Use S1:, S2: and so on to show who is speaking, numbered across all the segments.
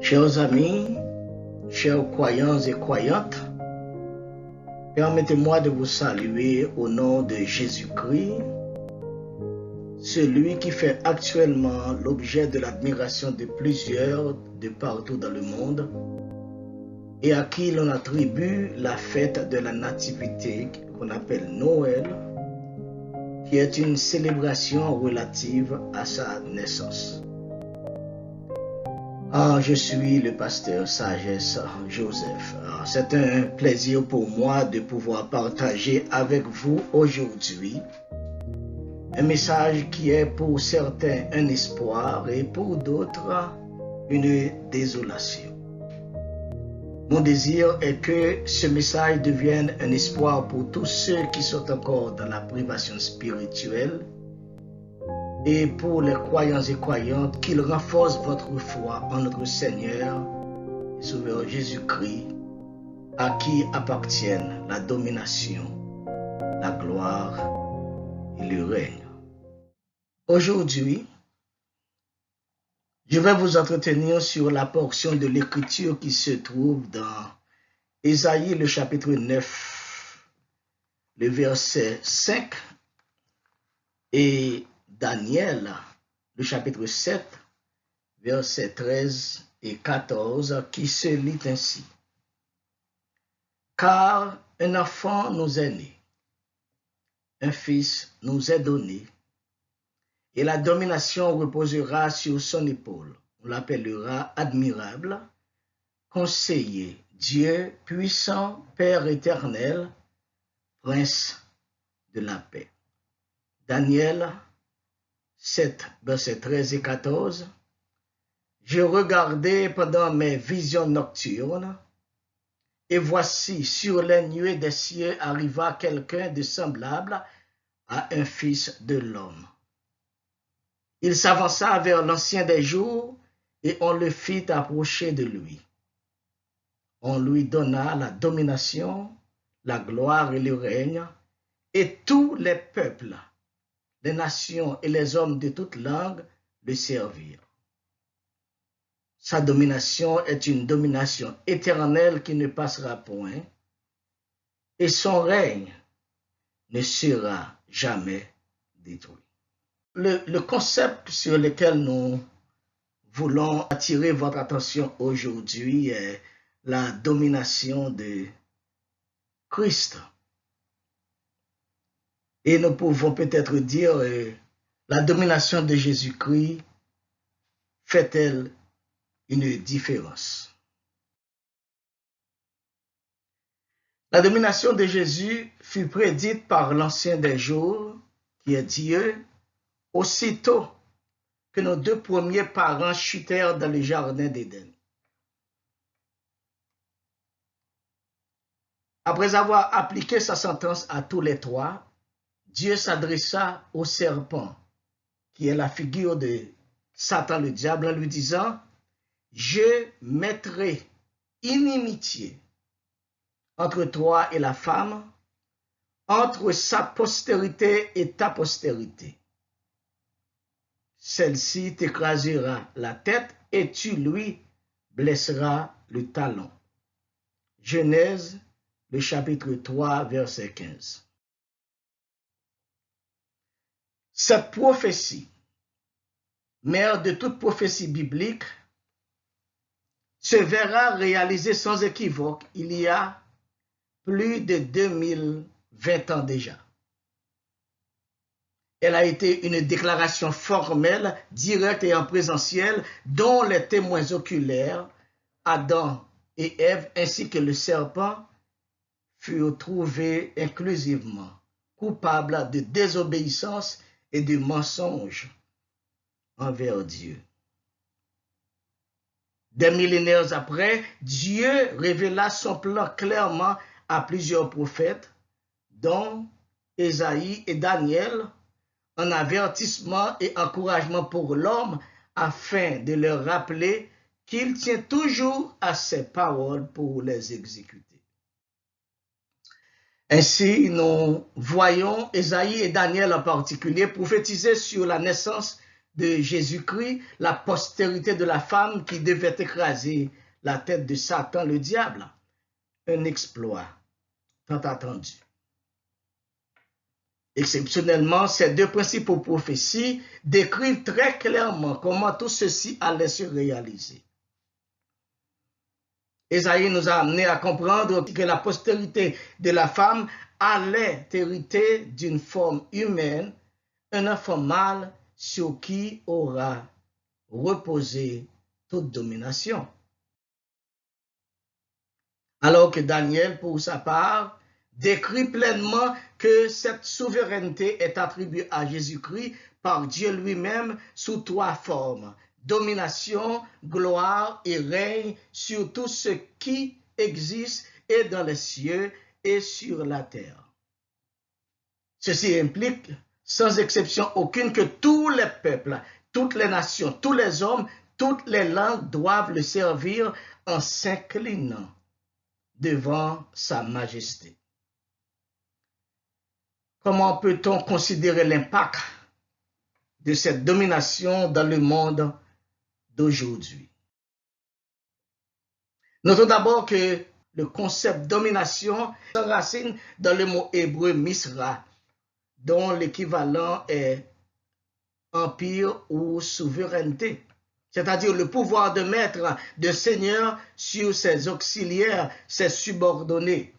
S1: Chers amis, chers croyants et croyantes, permettez-moi de vous saluer au nom de Jésus-Christ, celui qui fait actuellement l'objet de l'admiration de plusieurs de partout dans le monde et à qui l'on attribue la fête de la Nativité qu'on appelle Noël, qui est une célébration relative à sa naissance. Je suis le pasteur Sagesse Joseph. C'est un plaisir pour moi de pouvoir partager avec vous aujourd'hui un message qui est pour certains un espoir et pour d'autres une désolation. Mon désir est que ce message devienne un espoir pour tous ceux qui sont encore dans la privation spirituelle et pour les croyants et croyantes qu'il renforce votre foi en notre Seigneur et Sauveur Jésus-Christ, à qui appartiennent la domination, la gloire et le règne. Aujourd'hui, je vais vous entretenir sur la portion de l'Écriture qui se trouve dans Ésaïe, le chapitre 9, le verset 5, et Daniel, le chapitre 7, versets 13 et 14, qui se lit ainsi. Car un enfant nous est né, un fils nous est donné, et la domination reposera sur son épaule. On l'appellera admirable, conseiller, Dieu puissant, Père éternel, prince de la paix. Daniel 7, versets 13 et 14. Je regardais pendant mes visions nocturnes, et voici, sur les nuées des cieux arriva quelqu'un de semblable à un fils de l'homme. Il s'avança vers l'ancien des jours, et on le fit approcher de lui. On lui donna la domination, la gloire et le règne, et tous les peuples, les nations et les hommes de toute langue le servirent. Sa domination est une domination éternelle qui ne passera point, et son règne ne sera jamais détruit. Le concept sur lequel nous voulons attirer votre attention aujourd'hui est la domination de Christ. Et nous pouvons peut-être dire, la domination de Jésus-Christ fait-elle une différence? La domination de Jésus fut prédite par l'Ancien des jours, qui est Dieu, aussitôt que nos deux premiers parents chutèrent dans le jardin d'Éden. Après avoir appliqué sa sentence à tous les trois, Dieu s'adressa au serpent, qui est la figure de Satan le diable, en lui disant « Je mettrai inimitié entre toi et la femme, entre sa postérité et ta postérité. Celle-ci t'écrasera la tête et tu lui blesseras le talon. » Genèse, le chapitre 3, verset 15. Cette prophétie, mère de toute prophétie biblique, se verra réalisée sans équivoque il y a plus de 2020 ans déjà. Elle a été une déclaration formelle, directe et en présentiel, dont les témoins oculaires, Adam et Ève, ainsi que le serpent, furent trouvés inclusivement coupables de désobéissance et de mensonge envers Dieu. Des millénaires après, Dieu révéla son plan clairement à plusieurs prophètes, dont Ésaïe et Daniel, en avertissement et encouragement pour l'homme, afin de leur rappeler qu'il tient toujours à ses paroles pour les exécuter. Ainsi, nous voyons Ésaïe et Daniel en particulier prophétiser sur la naissance de Jésus-Christ, la postérité de la femme qui devait écraser la tête de Satan, le diable. Un exploit tant attendu. Exceptionnellement, ces deux principaux prophéties décrivent très clairement comment tout ceci allait se réaliser. Ésaïe nous a amené à comprendre que la postérité de la femme allait hériter d'une forme humaine, un enfant mâle sur qui aura reposé toute domination. Alors que Daniel, pour sa part, décrit pleinement que cette souveraineté est attribuée à Jésus-Christ par Dieu lui-même sous trois formes: domination, gloire et règne sur tout ce qui existe et dans les cieux et sur la terre. Ceci implique, sans exception aucune, que tous les peuples, toutes les nations, tous les hommes, toutes les langues doivent le servir en s'inclinant devant sa majesté. Comment peut-on considérer l'impact de cette domination dans le monde d'aujourd'hui? Notons d'abord que le concept domination s'enracine dans le mot hébreu misra, dont l'équivalent est empire ou souveraineté, c'est-à-dire le pouvoir de maître, de seigneur sur ses auxiliaires, ses subordonnés.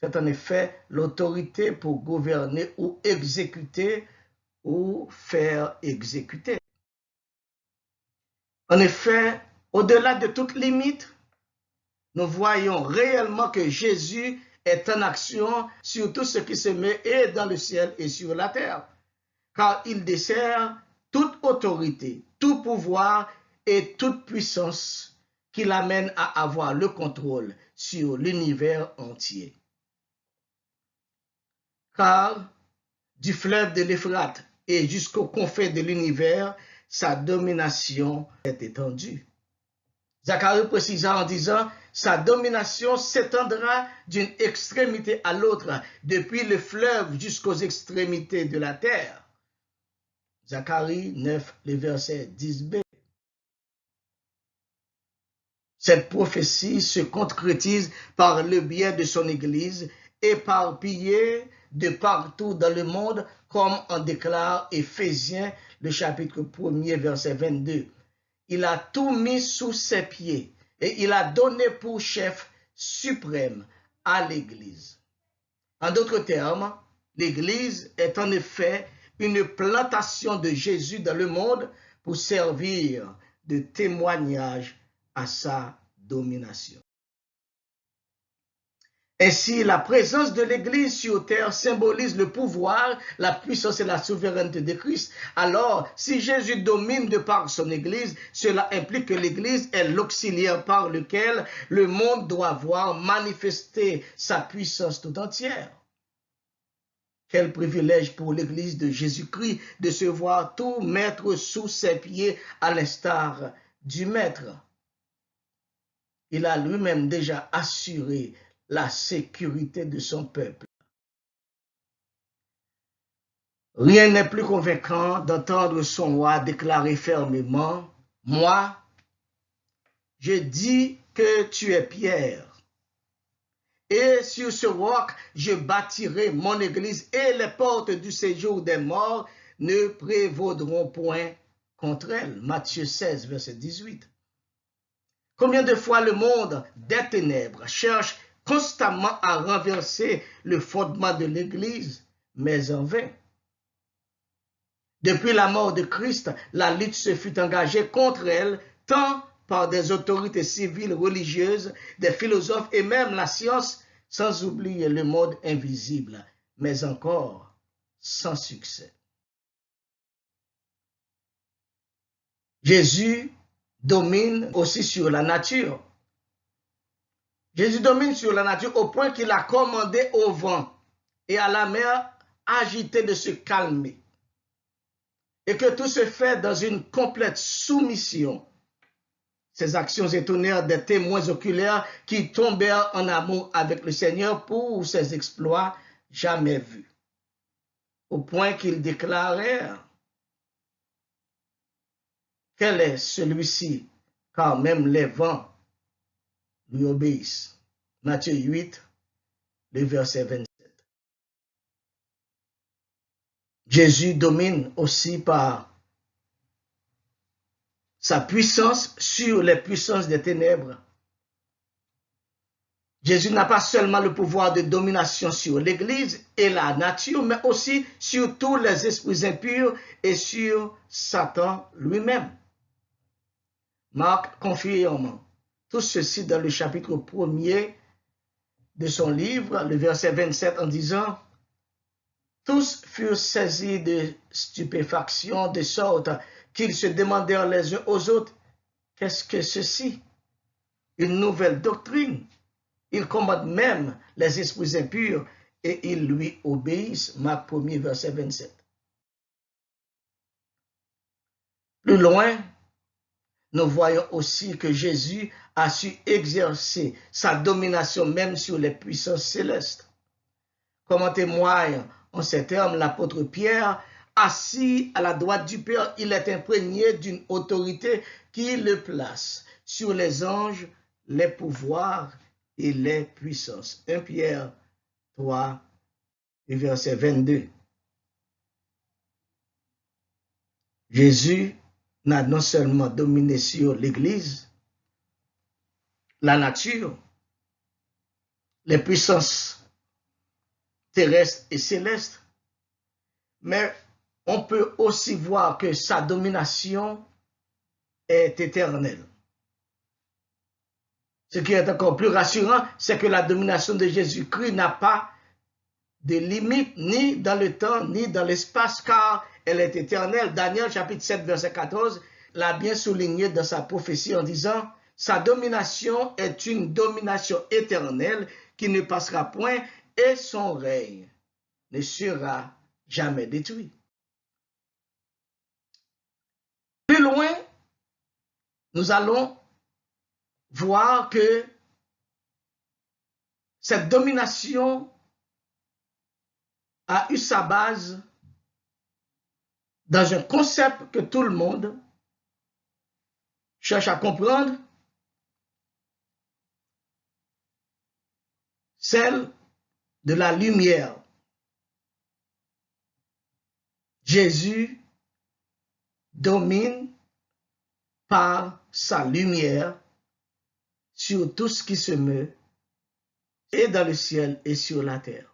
S1: C'est en effet l'autorité pour gouverner ou exécuter ou faire exécuter. En effet, au-delà de toute limite, nous voyons réellement que Jésus est en action sur tout ce qui se met et dans le ciel et sur la terre, car il dessert toute autorité, tout pouvoir et toute puissance qui l'amène à avoir le contrôle sur l'univers entier. Car du fleuve de l'Euphrate et jusqu'aux confins de l'univers, sa domination est étendue. Zacharie précisa en disant: sa domination s'étendra d'une extrémité à l'autre, depuis le fleuve jusqu'aux extrémités de la terre. Zacharie 9, le verset 10b. Cette prophétie se concrétise par le biais de son Église, éparpillée de partout dans le monde, comme en déclare Éphésiens, le chapitre 1er, verset 22. Il a tout mis sous ses pieds et il a donné pour chef suprême à l'Église. En d'autres termes, l'Église est en effet une plantation de Jésus dans le monde pour servir de témoignage à sa domination. Ainsi, la présence de l'Église sur terre symbolise le pouvoir, la puissance et la souveraineté de Christ. Alors, si Jésus domine de par son Église, cela implique que l'Église est l'auxiliaire par lequel le monde doit voir manifester sa puissance tout entière. Quel privilège pour l'Église de Jésus-Christ de se voir tout mettre sous ses pieds à l'instar du Maître. Il a lui-même déjà assuré la sécurité de son peuple. Rien n'est plus convaincant d'entendre son roi déclarer fermement: moi, je dis que tu es Pierre, et sur ce roc, je bâtirai mon église, et les portes du séjour des morts ne prévaudront point contre elle. Matthieu 16, verset 18. Combien de fois le monde des ténèbres cherche constamment à renverser le fondement de l'Église, mais en vain. Depuis la mort de Christ, la lutte se fut engagée contre elle, tant par des autorités civiles, religieuses, des philosophes et même la science, sans oublier le monde invisible, mais encore sans succès. Jésus domine aussi sur la nature. Jésus domine sur la nature au point qu'il a commandé au vent et à la mer agitée de se calmer. Et que tout se fait dans une complète soumission. Ces actions étonnèrent des témoins oculaires qui tombèrent en amour avec le Seigneur pour ses exploits jamais vus. Au point qu'ils déclarèrent: Quel est celui-ci, car même les vents lui obéissent. Matthieu 8, le verset 27. Jésus domine aussi par sa puissance sur les puissances des ténèbres. Jésus n'a pas seulement le pouvoir de domination sur l'Église et la nature, mais aussi sur tous les esprits impurs et sur Satan lui-même. Marc confirme tout ceci dans le chapitre 1er de son livre, le verset 27, en disant « Tous furent saisis de stupéfaction, de sorte qu'ils se demandèrent les uns aux autres, « Qu'est-ce que ceci? Une nouvelle doctrine. Il commande même les esprits impurs et ils lui obéissent. » Marc 1er, verset 27. Plus loin, nous voyons aussi que Jésus a su exercer sa domination même sur les puissances célestes. Comme en témoigne en ces termes l'apôtre Pierre, assis à la droite du Père, il est imprégné d'une autorité qui le place sur les anges, les pouvoirs et les puissances. 1 Pierre 3, verset 22. Jésus n'a non seulement dominé sur l'Église, la nature, les puissances terrestres et célestes, mais on peut aussi voir que sa domination est éternelle. Ce qui est encore plus rassurant, c'est que la domination de Jésus-Christ n'a pas de limite ni dans le temps, ni dans l'espace, car elle est éternelle. Daniel chapitre 7, verset 14, l'a bien souligné dans sa prophétie en disant « Sa domination est une domination éternelle qui ne passera point et son règne ne sera jamais détruit. » Plus loin, nous allons voir que cette domination a eu sa base dans un concept que tout le monde cherche à comprendre, celle de la lumière. Jésus domine par sa lumière sur tout ce qui se meut, et dans le ciel et sur la terre.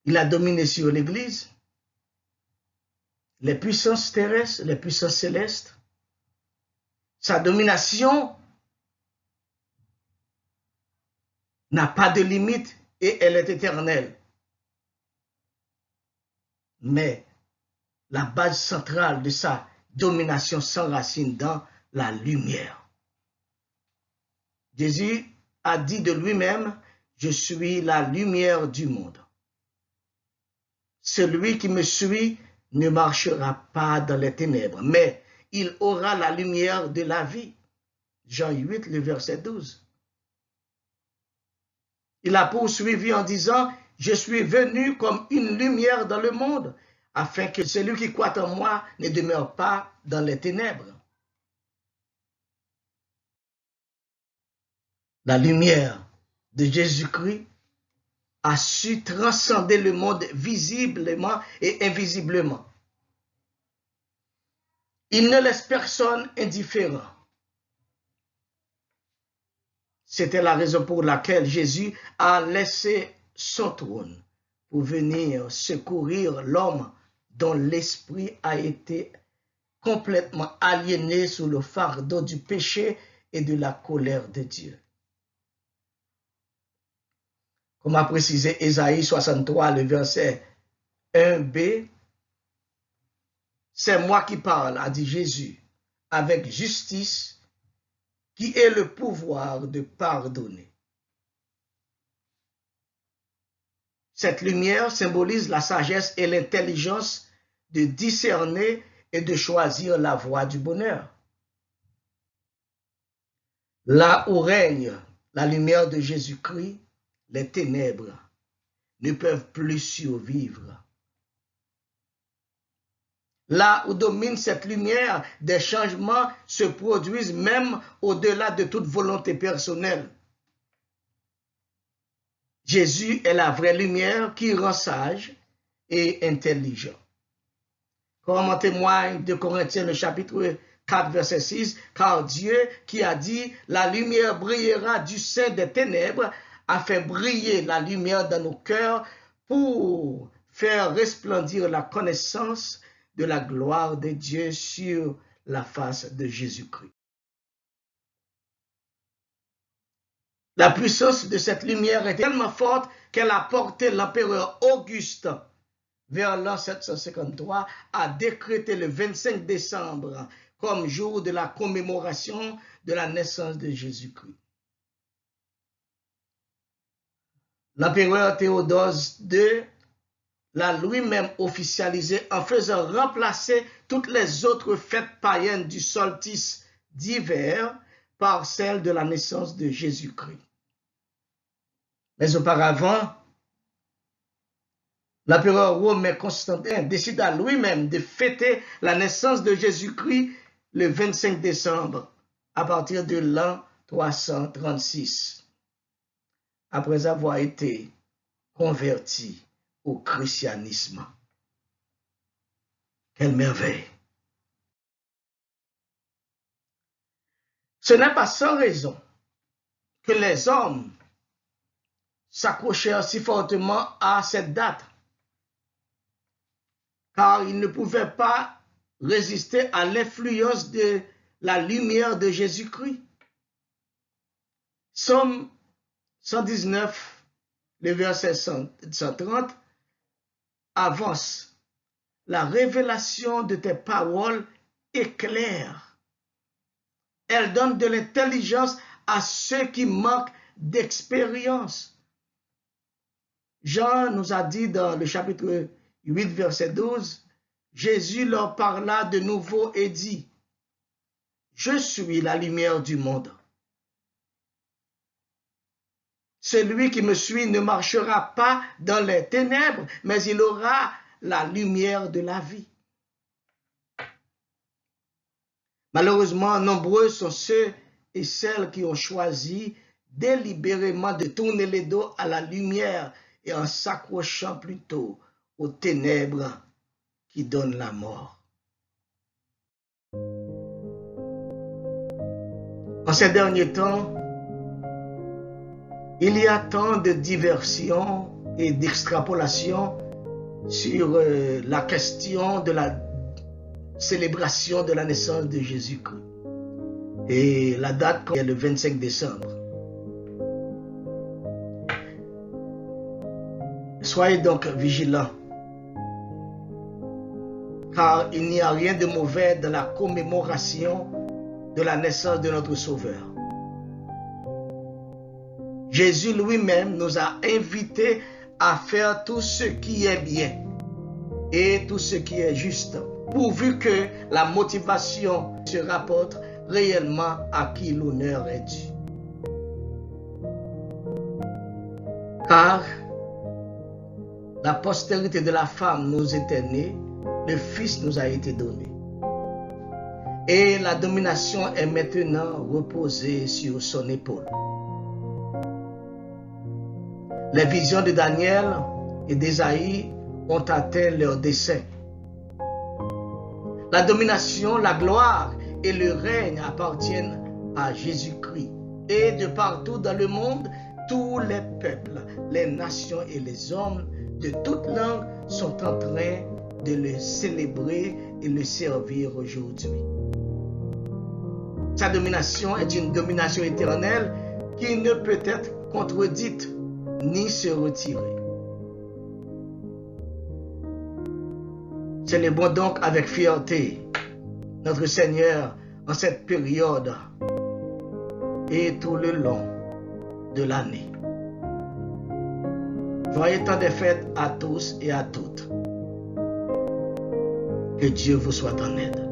S1: Il a dominé sur l'Église, les puissances terrestres, les puissances célestes. Sa domination n'a pas de limite et elle est éternelle. Mais la base centrale de sa domination s'enracine dans la lumière. Jésus a dit de lui-même, « Je suis la lumière du monde. Celui qui me suit ne marchera pas dans les ténèbres, mais il aura la lumière de la vie. » Jean 8, le verset 12. Il a poursuivi en disant, « Je suis venu comme une lumière dans le monde, afin que celui qui croit en moi ne demeure pas dans les ténèbres. » La lumière de Jésus-Christ a su transcender le monde visiblement et invisiblement. Il ne laisse personne indifférent. C'était la raison pour laquelle Jésus a laissé son trône pour venir secourir l'homme dont l'esprit a été complètement aliéné sous le fardeau du péché et de la colère de Dieu. Comme a précisé Ésaïe 63, le verset 1b, « C'est moi qui parle, a dit Jésus, avec justice, qui ait le pouvoir de pardonner. » Cette lumière symbolise la sagesse et l'intelligence de discerner et de choisir la voie du bonheur. Là où règne la lumière de Jésus-Christ, les ténèbres ne peuvent plus survivre. Là où domine cette lumière, des changements se produisent même au-delà de toute volonté personnelle. Jésus est la vraie lumière qui rend sage et intelligent. Comme en témoigne de Corinthiens le chapitre 4, verset 6, car Dieu qui a dit, la lumière brillera du sein des ténèbres, a fait briller la lumière dans nos cœurs pour faire resplendir la connaissance de la gloire de Dieu sur la face de Jésus-Christ. La puissance de cette lumière est tellement forte qu'elle a porté l'empereur Auguste vers l'an 753 à décréter le 25 décembre comme jour de la commémoration de la naissance de Jésus-Christ. L'empereur Théodose II l'a lui-même officialisé en faisant remplacer toutes les autres fêtes païennes du solstice d'hiver par celle de la naissance de Jésus-Christ. Mais auparavant, l'empereur romain Constantin décida lui-même de fêter la naissance de Jésus-Christ le 25 décembre à partir de l'an 336, après avoir été converti au christianisme. Quelle merveille! Ce n'est pas sans raison que les hommes s'accrochèrent si fortement à cette date, car ils ne pouvaient pas résister à l'influence de la lumière de Jésus-Christ. Psaume 119, le verset 130, avance. La révélation de tes paroles est claire. Elle donne de l'intelligence à ceux qui manquent d'expérience. Jean nous a dit dans le chapitre 8, verset 12, Jésus leur parla de nouveau et dit, « Je suis la lumière du monde. Celui qui me suit ne marchera pas dans les ténèbres, mais il aura la lumière de la vie. » Malheureusement, nombreux sont ceux et celles qui ont choisi délibérément de tourner les dos à la lumière et en s'accrochant plutôt aux ténèbres qui donnent la mort. En ces derniers temps, il y a tant de diversions et d'extrapolations sur la question de la célébration de la naissance de Jésus-Christ. Et la date est le 25 décembre. Soyez donc vigilants, car il n'y a rien de mauvais dans la commémoration de la naissance de notre Sauveur. Jésus lui-même nous a invités à faire tout ce qui est bien et tout ce qui est juste, pourvu que la motivation se rapporte réellement à qui l'honneur est dû. Car la postérité de la femme nous était née, le Fils nous a été donné. Et la domination est maintenant reposée sur son épaule. Les visions de Daniel et d'Ésaïe ont atteint leur dessein. La domination, la gloire et le règne appartiennent à Jésus-Christ. Et de partout dans le monde, tous les peuples, les nations et les hommes de toutes langues sont en train de le célébrer et le servir aujourd'hui. Sa domination est une domination éternelle qui ne peut être contredite ni se retirer. Célébrons donc avec fierté notre Seigneur en cette période et tout le long de l'année. Joyeux temps des fêtes à tous et à toutes. Que Dieu vous soit en aide.